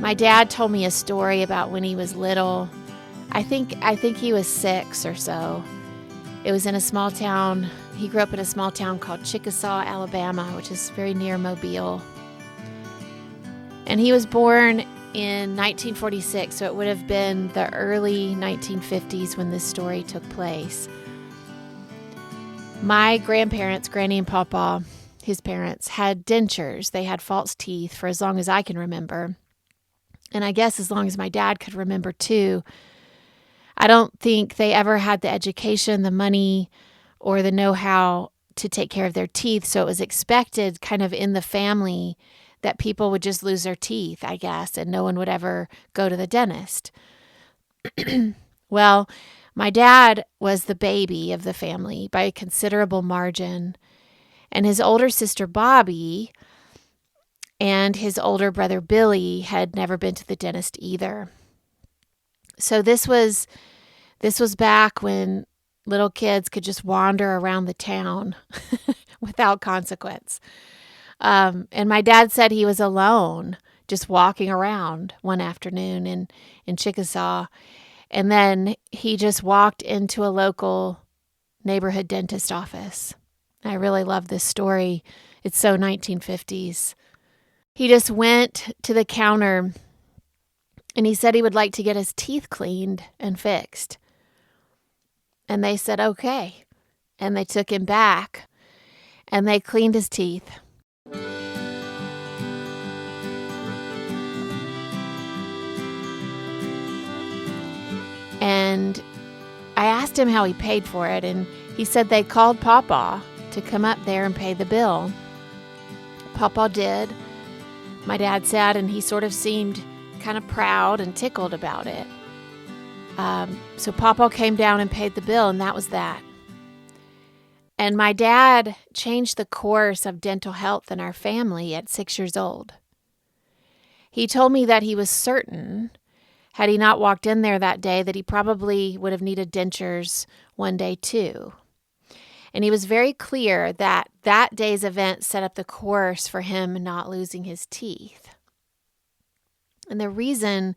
My dad told me a story about when he was little. I think he was 6 or so. It was in a small town. He grew up in a small town called Chickasaw, Alabama, which is very near Mobile. And he was born in 1946, so it would have been the early 1950s when this story took place. My grandparents, Granny and Pawpaw, his parents, had dentures. They had false teeth for as long as I can remember. And I guess as long as my dad could remember too. I don't think they ever had the education, the money, or the know-how to take care of their teeth. So it was expected kind of in the family that people would just lose their teeth, I guess, and no one would ever go to the dentist. Well, my dad was the baby of the family by a considerable margin. And his older sister, Bobby, and his older brother, Billy, had never been to the dentist either. So this was back when little kids could just wander around the town without consequence. And my dad said he was alone, just walking around one afternoon in Chickasaw. And then he just walked into a local neighborhood dentist office. I really love this story. It's so 1950s. He just went to the counter and he said he would like to get his teeth cleaned and fixed. And they said, okay. And they took him back and they cleaned his teeth. And I asked him how he paid for it, and he said they called Pawpaw to come up there and pay the bill. Pawpaw did, my dad said, and he sort of seemed kind of proud and tickled about it. So Pawpaw came down and paid the bill, and that was that. And my dad changed the course of dental health in our family at 6 years old. He told me that he was certain, had he not walked in there that day, that he probably would have needed dentures one day too. And he was very clear that that day's event set up the course for him not losing his teeth. And the reason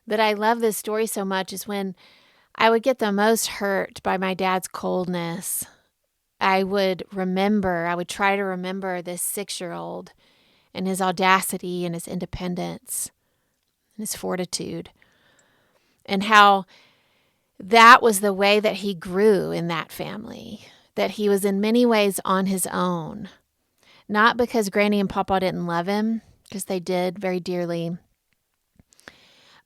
that I love this story so much is when I would get the most hurt by my dad's coldness, I would try to remember this 6-year-old and his audacity and his independence and his fortitude, and how that was the way that he grew in that family, that he was in many ways on his own, not because Granny and Pawpaw didn't love him, because they did very dearly,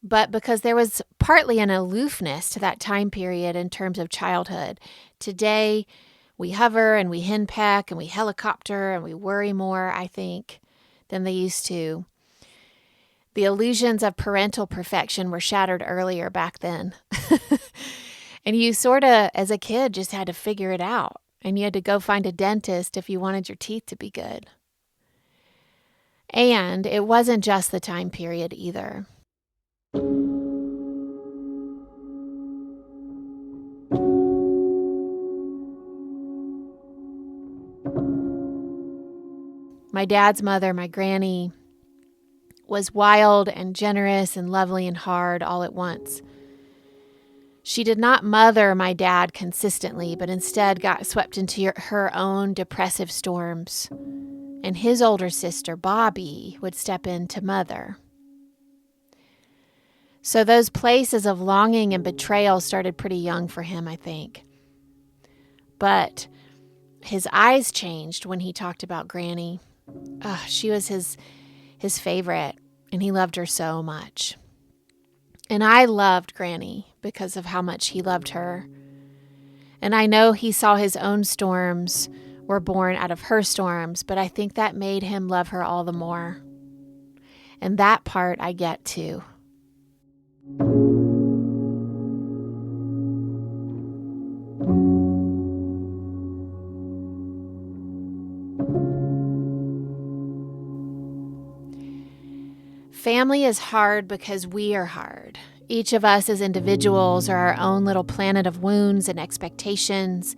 but because there was partly an aloofness to that time period in terms of childhood. Today, we hover and we henpeck and we helicopter and we worry more, I think, than they used to. The illusions of parental perfection were shattered earlier back then. And you sort of, as a kid, just had to figure it out. And you had to go find a dentist if you wanted your teeth to be good. And it wasn't just the time period either. My dad's mother, my granny, was wild and generous and lovely and hard all at once. She did not mother my dad consistently, but instead got swept into her own depressive storms. And his older sister, Bobby, would step in to mother. So those places of longing and betrayal started pretty young for him, I think. But his eyes changed when he talked about Granny. She was his favorite, and he loved her so much. And I loved Granny because of how much he loved her. And I know he saw his own storms were born out of her storms, but I think that made him love her all the more. And that part I get too. Family is hard because we are hard. Each of us as individuals are our own little planet of wounds and expectations,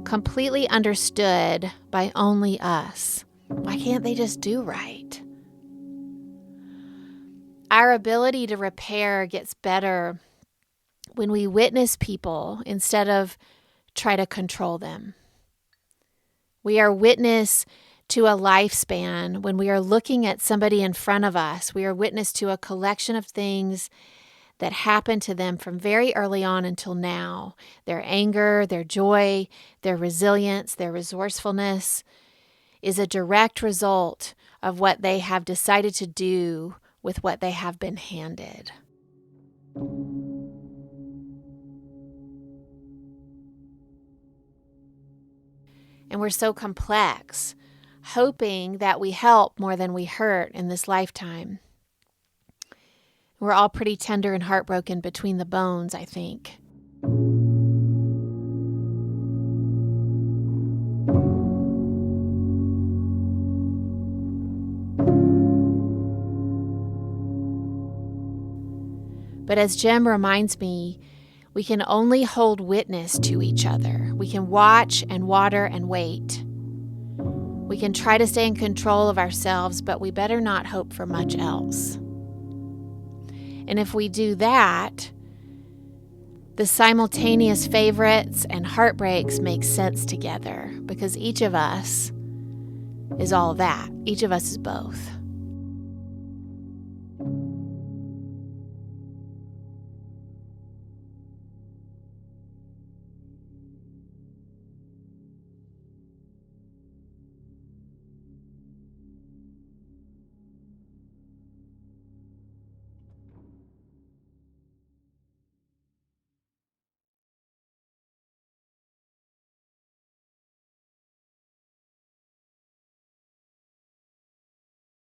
completely understood by only us. Why can't they just do right? Our ability to repair gets better when we witness people instead of try to control them. We are witness to a lifespan when we are looking at somebody in front of us. We are witness to a collection of things that happened to them from very early on until now. Their anger, their joy, their resilience, their resourcefulness is a direct result of what they have decided to do with what they have been handed. And we're so complex, hoping that we help more than we hurt in this lifetime. We're all pretty tender and heartbroken between the bones, I think. But as Jem reminds me, we can only hold witness to each other. We can watch and water and wait. We can try to stay in control of ourselves, but we better not hope for much else. And if we do that, the simultaneous favorites and heartbreaks make sense together because each of us is all of that. Each of us is both.